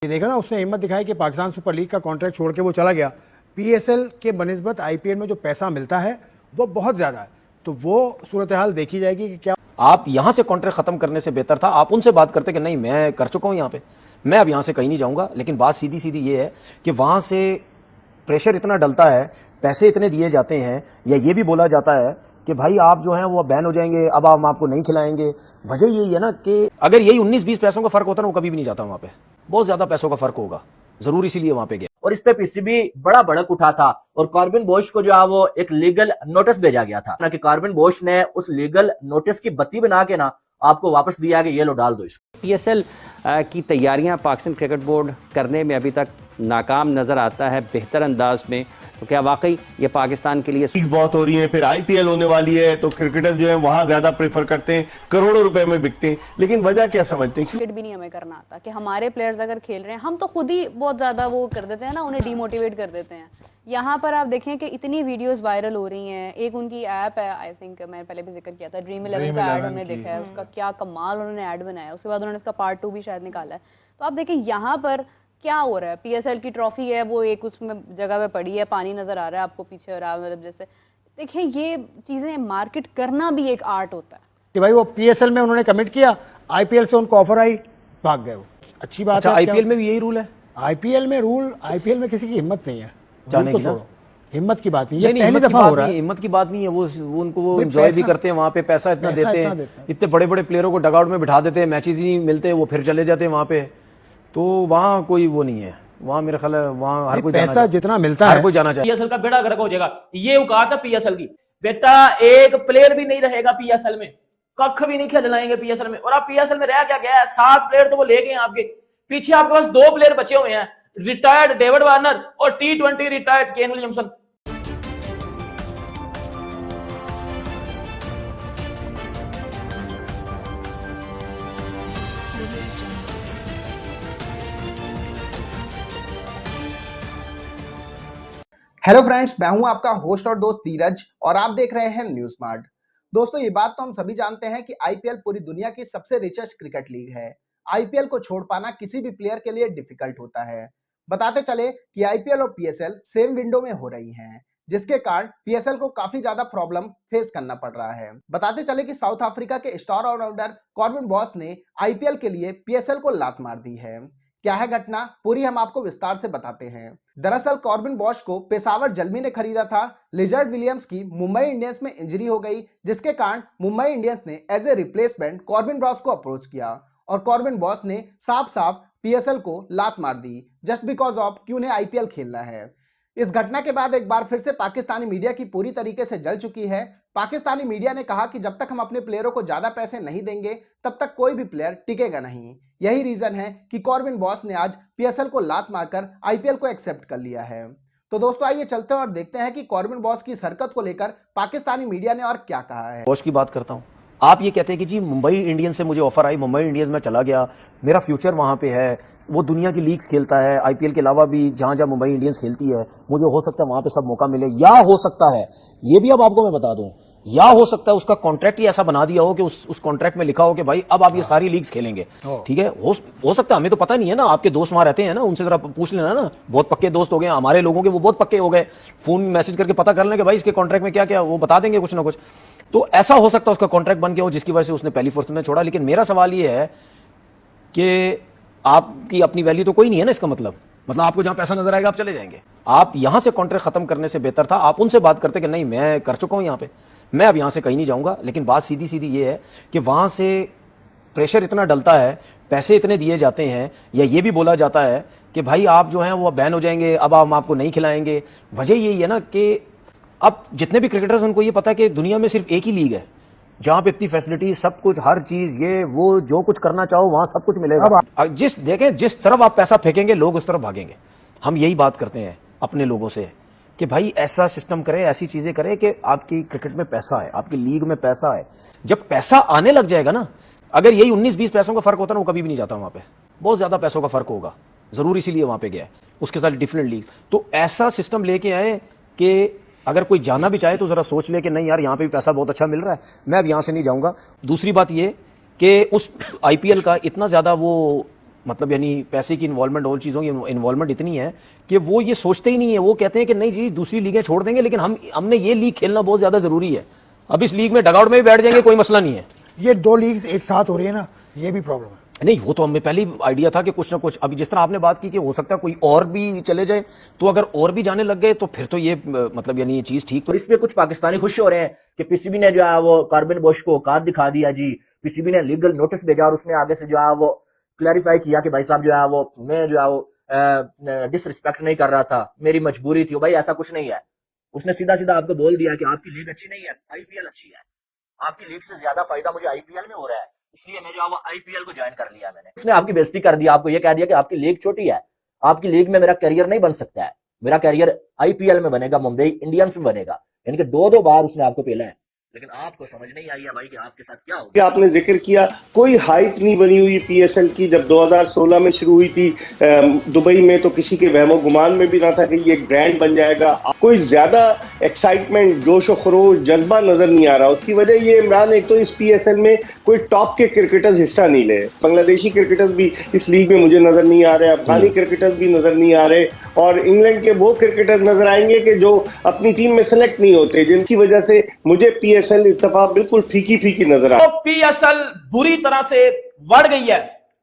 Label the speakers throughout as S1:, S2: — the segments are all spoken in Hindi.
S1: ये देखा ना, उसने हिम्मत दिखाई कि पाकिस्तान सुपर लीग का कॉन्ट्रैक्ट छोड़ के वो चला गया। पीएसएल के बनिस्बत आईपीएल में जो पैसा मिलता है वो बहुत ज्यादा है, तो वो सूरत हाल देखी जाएगी कि क्या
S2: आप यहां से कॉन्ट्रैक्ट खत्म करने से बेहतर था आप उनसे बात करते कि नहीं मैं कर चुका हूं यहां पे, मैं अब यहां से कहीं नहीं जाऊंगा। लेकिन बात सीधी सीधी ये है कि वहां से प्रेशर इतना डलता है, पैसे इतने दिए जाते हैं, या ये भी बोला जाता है कि भाई आप जो हैं वो बैन हो जाएंगे, अब हम आपको नहीं खिलाएंगे। वजह यही है ना कि अगर यही 19-20 पैसों का फर्क होता ना, वो कभी भी नहीं जाता वहां पे। बहुत ज्यादा पैसों का फर्क होगा, जरूर इसीलिए वहां पे गया।
S3: और इस पे पीसीबी बड़ा भड़क उठा था और कॉर्बिन बोश को जो है वो एक लीगल नोटिस भेजा गया था ना, कि कॉर्बिन बोश ने उस लीगल नोटिस की बत्ती बना के ना आपको वापस दिया कि ये लो डाल दो इसको।
S4: पीएसएल की तैयारियां पाकिस्तान क्रिकेट बोर्ड करने में अभी तक नाकाम नज़र आता है बेहतर अंदाज में, तो क्या वाकई ये पाकिस्तान के लिए
S5: लीग बहुत हो रही है, फिर आईपीएल होने वाली है, तो क्रिकेटर जो है वहां ज्यादा प्रेफर करते हैं, करोड़ों रुपए में बिकते हैं। लेकिन वजह क्या समझते हैं?
S6: क्रिकेट भी नहीं हमें करना आता कि हमारे प्लेयर्स अगर खेल रहे हैं हम तो खुद ही बहुत ज्यादा वो कर देते हैं ना, उन्हें डिमोटिवेट कर देते हैं। यहाँ पर आप देखें कि इतनी वीडियोस वायरल हो रही हैं। एक उनकी ऐप है, आई थिंक मैंने पहले भी जिक्र किया था, ड्रीम 11 का ऐड हमने देखा है, उसका क्या कमाल उन्होंने ऐड बनाया। उसके बाद उन्होंने इसका पार्ट 2 भी शायद निकाला है। तो आप देखें यहाँ पर क्या हो रहा है। पीएसएल की ट्रॉफी है वो एक उसमें जगह पे पड़ी है, पानी नजर आ रहा है आपको पीछे, और मतलब जैसे देखें ये चीजें मार्केट करना भी एक आर्ट होता है
S1: कि भाई वो पीएसएल में उन्होंने कमिट किया, आईपीएल से उनको ऑफर आई, भाग गए वो। अच्छी बात
S2: अच्छा,
S1: है।
S2: आईपीएल में भी यही रूल है?
S1: आईपीएल में रूल, आईपीएल में किसी की हिम्मत नहीं है
S2: जाने की ना?
S1: हिम्मत की बात नहीं, ये
S2: नहीं,
S1: पहली दफा हो रहा है।
S2: हिम्मत की बात नहीं है, वो उनको वो एंजॉय भी करते हैं वहां पे, पैसा इतना देते हैं, इतने बड़े बड़े प्लेयरों को डगआउट में बिठा देते हैं, मैचेस ही नहीं मिलते, वो फिर चले जाते हैं वहां पे। तो वहां कोई वो नहीं है, वहां मेरा ख्याल है वहां हर कोई
S1: पैसा जितना मिलता है
S2: हर कोई जाना चाहिए।
S7: पीएसएल का बेड़ा गर्क हो जाएगा, ये औकात है पीएसएल की। बेटा एक प्लेयर भी नहीं रहेगा पीएसएल में, कख भी नहीं खिलाएंगे पीएसएल में। और आप पीएसएल में रह क्या गया है, 7 प्लेयर तो वो ले गए आपके पीछे, आपके पास 2 प्लेयर बचे हुए हैं, रिटायर्ड डेविड वार्नर और T20 retired Kane Williamson.
S8: Hello friends, मैं हूं आपका होस्ट और दोस्त धीरज और आप देख रहे हैं न्यूज स्मार्ट। दोस्तों, ये बात तो हम सभी जानते हैं कि आईपीएल पूरी दुनिया की सबसे रिचेस्ट क्रिकेट लीग है। आईपीएल को छोड़ पाना किसी भी प्लेयर के लिए डिफिकल्ट होता है। बताते चले कि आईपीएल और पीएसएल सेम विंडो में हो रही हैं, जिसके कारण पीएसएल को काफी ज्यादा प्रॉब्लम फेस करना पड़ रहा है। बताते चले कि साउथ अफ्रीका के स्टार ऑलराउंडर कॉर्बिन बॉश ने आईपीएल के लिए पीएसएल को लात मार दी है। क्या है घटना, पूरी हम आपको विस्तार से बताते हैं। दरअसल कॉर्बिन बॉश को पेशावर जल्मी ने खरीदा था। लिजर्ड विलियम्स की मुंबई इंडियंस में इंजरी हो गई, जिसके कारण मुंबई इंडियंस ने as a replacement Corbin Bosch को अप्रोच किया और कॉर्बिन बॉश ने साफ साफ पीएसएल को लात मार दी, जस्ट बिकॉज ऑफ कि उन्हें आईपीएल खेलना है। इस घटना के बाद एक बार फिर से पाकिस्तानी मीडिया की पूरी तरीके से जल चुकी है। पाकिस्तानी मीडिया ने कहा कि जब तक हम अपने प्लेयरों को ज्यादा पैसे नहीं देंगे तब तक कोई भी प्लेयर टिकेगा नहीं। यही रीजन है कि कॉर्बिन बॉश ने आज पीएसएल को लात मारकर आईपीएल को एक्सेप्ट कर लिया है। तो दोस्तों आइए चलते हैं और देखते हैं कि कॉर्बिन बॉश की इस हरकत को लेकर पाकिस्तानी मीडिया ने और क्या कहा है।
S2: बॉश की बात करता हूं, आप ये कहते हैं कि जी मुंबई इंडियंस से मुझे ऑफर आई, मुंबई इंडियंस में चला गया, मेरा फ्यूचर वहां पे है, वो दुनिया की लीग्स खेलता है, आईपीएल के अलावा भी जहां जहां मुंबई इंडियंस खेलती है, मुझे हो सकता है वहां पे सब मौका मिले, या हो सकता है ये भी अब आपको मैं बता दूं, या हो सकता है उसका कॉन्ट्रैक्ट ही ऐसा बना दिया हो कि उस कॉन्ट्रैक्ट में लिखा हो कि भाई अब आप ये सारी लीग्स खेलेंगे। ठीक है, हो सकता है, हमें तो पता नहीं है ना, आपके दोस्त वहां रहते हैं ना, उनसे जरा पूछ लेना ना, बहुत पक्के दोस्त हो गए हमारे लोगों के, वो बहुत पक्के हो गए, फोन मैसेज करके पता कर लें कि भाई इसके कॉन्ट्रैक्ट में क्या क्या, वो बता देंगे कुछ ना कुछ। तो ऐसा हो सकता है उसका कॉन्ट्रैक्ट बन गया हो जिसकी वजह से उसने पहली फुर्सत में छोड़ा। लेकिन मेरा सवाल ये है कि आपकी अपनी वैल्यू तो कोई नहीं है ना, इसका मतलब आपको जहां पैसा नजर आएगा आप चले जाएंगे। आप यहां से कॉन्ट्रैक्ट खत्म करने से बेहतर था आप उनसे बात करते कि नहीं मैं कर चुका हूं यहां पे, मैं अब यहां से कहीं नहीं जाऊंगा। लेकिन बात सीधी सीधी ये है कि वहां से प्रेशर इतना डलता है, पैसे इतने दिए जाते हैं, या ये भी बोला जाता है कि भाई आप जो हैं वो बैन हो जाएंगे, अब हम आपको नहीं खिलाएंगे। वजह यही है ना कि अब जितने भी क्रिकेटर्स उनको ये पता है कि दुनिया में सिर्फ एक ही लीग है जहां पे इतनी फैसिलिटी, सब कुछ, हर चीज, ये वो, जो कुछ करना चाहो वहां सब कुछ मिलेगा। जिस तरफ आप पैसा फेंकेंगे लोग उस तरफ भागेंगे। हम यही बात करते हैं अपने लोगों से कि भाई ऐसा सिस्टम करें, ऐसी चीजें करें कि आपकी क्रिकेट में पैसा है, आपकी लीग में पैसा है। जब पैसा आने लग जाएगा ना, अगर यही 19-20 पैसों का फर्क होता ना, वो कभी भी नहीं जाता वहां पे। बहुत ज्यादा पैसों का फर्क होगा, जरूर इसीलिए वहां पे गया है, उसके साथ डिफरेंट लीग। तो ऐसा सिस्टम लेके आए कि अगर कोई जाना भी चाहे तो जरा सोच ले कि नहीं यार, यहां पे भी पैसा बहुत अच्छा मिल रहा है, मैं अब यहां से नहीं जाऊंगा। दूसरी बात ये कि उस आईपीएल का इतना ज्यादा वो मतलब यानी पैसे की इन्वॉल्वमेंट और चीज़ों की इन्वॉल्वमेंट इतनी है कि वो ये सोचते ही नहीं है। वो कहते हैं कि नहीं जी दूसरी लीगें छोड़ देंगे, लेकिन हमने ये लीग खेलना बहुत ज़्यादा ज़रूरी है। अब इस लीग में डगआउट में भी बैठ जाएंगे, कोई मसला नहीं है।
S1: ये 2 लीग्स एक साथ हो रही है ना, ये भी प्रॉब्लम है।
S2: नहीं, वो तो हमें पहले ही आइडिया था कि कुछ ना कुछ, अभी जिस तरह आपने बात की कि हो सकता है कोई और भी चले जाए, तो अगर और भी जाने लग गए तो फिर तो ये मतलब यानी ये चीज़ ठीक
S3: तो इसमें कुछ पाकिस्तानी खुश हो रहे हैं कि पीसीबी ने जो है वो कॉर्बिन बोश को औकात दिखा दिया जी, पीसीबी ने लीगल नोटिस भेजा और उसने आगे से जो है वो क्लैरिफाई किया कि भाई साहब जो है वो मैं जो है वो डिसरिस्पेक्ट नहीं कर रहा था, मेरी मजबूरी थी। भाई ऐसा कुछ नहीं है, उसने सीधा सीधा आपको बोल दिया कि आपकी लीग अच्छी नहीं है, आईपीएल अच्छी है, आपकी लीग से ज्यादा फायदा मुझे आईपीएल में हो रहा है, इसलिए मैं जो है वो आईपीएल को ज्वाइन कर लिया मैंने। उसने आपकी बेइज्जती कर दिया, आपको ये कह दिया कि आपकी लीग छोटी है, आपकी लीग में मेरा करियर नहीं बन सकता है, मेरा करियर आईपीएल में बनेगा, मुंबई इंडियंस में बनेगा। यानी कि 2-2 बार उसने आपको पेला है, लेकिन आपको समझ नहीं आई है भाई कि आपके साथ क्या हो
S5: कि आपने जिक्र किया कोई हाइप नहीं बनी हुई पीएसएल की। जब 2016 में शुरू हुई थी दुबई में, तो किसी के वहमो गुमान में भी ना था कि ये ब्रांड बन जाएगा। कोई ज्यादा एक्साइटमेंट, जोश और खरोश, जज्बा नजर नहीं आ रहा। उसकी वजह ये इमरान, एक तो इस पीएसएल में कोई टॉप के क्रिकेटर्स हिस्सा नहीं ले, बांग्लादेशी क्रिकेटर्स भी इस लीग में मुझे नजर नहीं आ रहे, अफगानी क्रिकेटर्स भी नजर नहीं आ रहे, और इंग्लैंड के वो क्रिकेटर्स नजर आएंगे कि जो अपनी टीम में सेलेक्ट नहीं होते, जिनकी वजह से मुझे पीएसएल इस दफा बिल्कुल फीकी फीकी नजर आ।
S7: तो पीएसएल बुरी तरह से बढ़ गई है।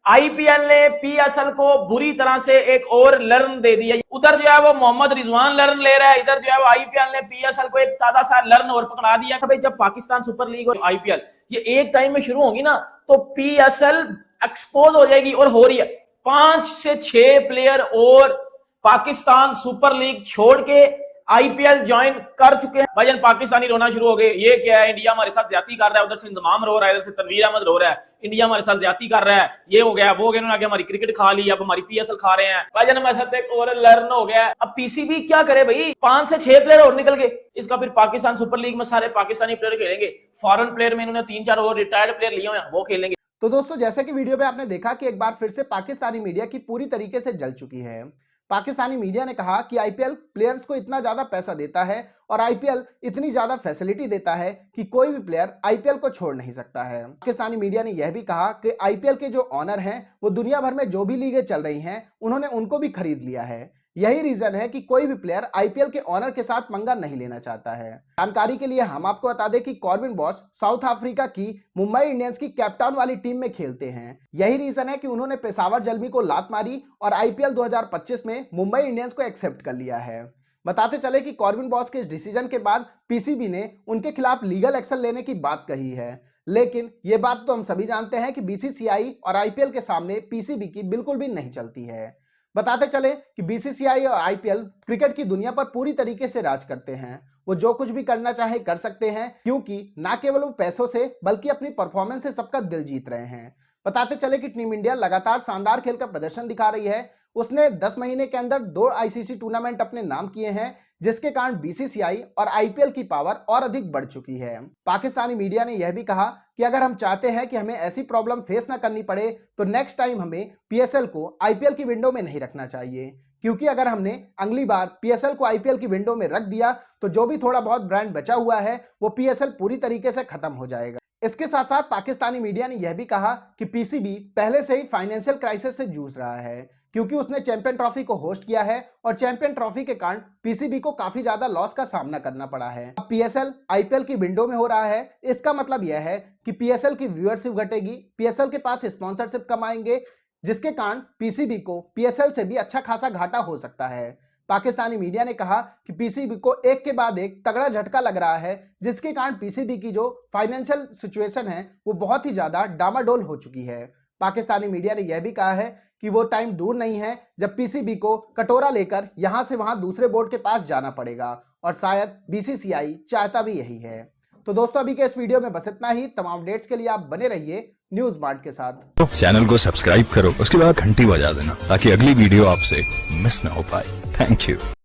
S7: आईपीएल ने पीएसएल को बुरी तरह से एक और लर्न दे दिया। उधर जो है वो मोहम्मद रिजवान लर्न ले रहा है, इधर जो है वो आईपीएल ने पीएसएल को एक ताजा सा लर्न और पकड़ा दिया कि भाई जब पाकिस्तान सुपर लीग और आईपीएल ये एक टाइम में शुरू होगी ना, तो पीएसएल एक्सपोज हो जाएगी, और हो रही है। 5 से 6 प्लेयर और पाकिस्तान सुपर लीग छोड़ के आईपीएल ज्वाइन कर चुके हैं। भाईजान पाकिस्तानी रोना शुरू हो गए, ये क्या है, इंडिया हमारे साथ ज्यादती कर रहा है, उधर से इंतजाम रो रहा है, इधर से तनवीर अहमद रो रहा है, इंडिया हमारे साथ ज्यादती कर रहा है, ये हो गया वो हो गया, उन्होंने आगे हमारी क्रिकेट खा ली, अब हमारी पीएसएल खा रहे हैं। भाईजान हमारे साथ एक और लर्न हो गया। अब पीसीबी क्या करे भाई, 5 से 6 प्लेयर और निकल गए, इसका फिर पाकिस्तान सुपर लीग में सारे पाकिस्तानी प्लेयर खेलेंगे। फॉरेन प्लेयर में इन्होंने 3-4 और रिटायर्ड प्लेयर लिए हुए हैं, वो खेलेंगे।
S8: तो दोस्तों, जैसे कि वीडियो में आपने देखा कि एक बार फिर से पाकिस्तानी मीडिया की पूरी तरीके से जल चुकी है। पाकिस्तानी मीडिया ने कहा कि आईपीएल प्लेयर्स को इतना ज्यादा पैसा देता है और आईपीएल इतनी ज्यादा फैसिलिटी देता है कि कोई भी प्लेयर आईपीएल को छोड़ नहीं सकता है। पाकिस्तानी मीडिया ने यह भी कहा कि आईपीएल के जो ऑनर हैं वो दुनिया भर में जो भी लीगें चल रही हैं उन्होंने उनको भी खरीद लिया है। यही रीजन है कि कोई भी प्लेयर आईपीएल के ऑनर के साथ पंगा नहीं लेना चाहता है। जानकारी के लिए हम आपको बता दें कि कॉर्बिन बॉश साउथ अफ्रीका की मुंबई इंडियंस की कैप्टन वाली टीम में खेलते हैं। यही रीजन है कि उन्होंने पेशावर जल्मी को लात मारी और आईपीएल 2025 में मुंबई इंडियंस को एक्सेप्ट कर लिया है। बताते चले कि कॉर्बिन बॉश के इस डिसीजन के बाद पीसीबी ने उनके खिलाफ लीगल एक्शन लेने की बात कही है, लेकिन ये बात तो हम सभी जानते हैं कि बीसीसीआई और आईपीएल के सामने पीसीबी की बिल्कुल भी नहीं चलती है। बताते चले कि बीसीसीआई और आईपीएल क्रिकेट की दुनिया पर पूरी तरीके से राज करते हैं। वो जो कुछ भी करना चाहे कर सकते हैं, क्योंकि ना केवल वो पैसों से बल्कि अपनी परफॉर्मेंस से सबका दिल जीत रहे हैं। बताते चले कि टीम इंडिया लगातार शानदार खेल का प्रदर्शन दिखा रही है। उसने 10 महीने के अंदर 2 आईसीसी टूर्नामेंट अपने नाम किए हैं, जिसके कारण बीसीसीआई और आईपीएल की पावर और अधिक बढ़ चुकी है। पाकिस्तानी मीडिया ने यह भी कहा कि अगर हम चाहते हैं कि हमें ऐसी प्रॉब्लम फेस ना करनी पड़े तो नेक्स्ट टाइम हमें पीएसएल को आईपीएल की विंडो में नहीं रखना चाहिए, क्योंकि अगर हमने अगली बार पीएसएल को आईपीएल की विंडो में रख दिया तो जो भी थोड़ा बहुत ब्रांड बचा हुआ है वो पीएसएल पूरी तरीके से खत्म हो जाएगा। इसके साथ साथ पाकिस्तानी मीडिया ने यह भी कहा कि पीसीबी पहले से ही फाइनेंशियल क्राइसिस से जूझ रहा है, क्योंकि उसने चैंपियन ट्रॉफी को होस्ट किया है और चैंपियन ट्रॉफी के कारण पीसीबी को काफी ज्यादा लॉस का सामना करना पड़ा है। अब पीएसएल आईपीएल की विंडो में हो रहा है, इसका मतलब यह है कि पीएसएल की व्यूअरशिप घटेगी, पीएसएल के पास स्पॉन्सरशिप कम आएंगे, जिसके कारण पीसीबी को पीएसएल से भी अच्छा खासा घाटा हो सकता है। पाकिस्तानी मीडिया ने कहा कि पीसीबी को एक के बाद एक तगड़ा झटका लग रहा है, जिसके कारण पीसीबी की जो फाइनेंशियल सिचुएशन है वो बहुत ही ज्यादा डामाडोल हो चुकी है। पाकिस्तानी मीडिया ने यह भी कहा है कि वो टाइम दूर नहीं है जब पीसीबी को कटोरा लेकर यहां से वहां दूसरे बोर्ड के पास जाना पड़ेगा, और शायद बीसीसीआई चाहता भी यही है। तो दोस्तों, अभी के इस वीडियो में बस इतना ही। तमाम अपडेट्स के लिए आप बने रहिए न्यूज़ मार्ट के साथ।
S9: चैनल को सब्सक्राइब करो, उसके बाद घंटी बजा देना ताकि अगली वीडियो आपसे मिस ना हो पाए। Thank you.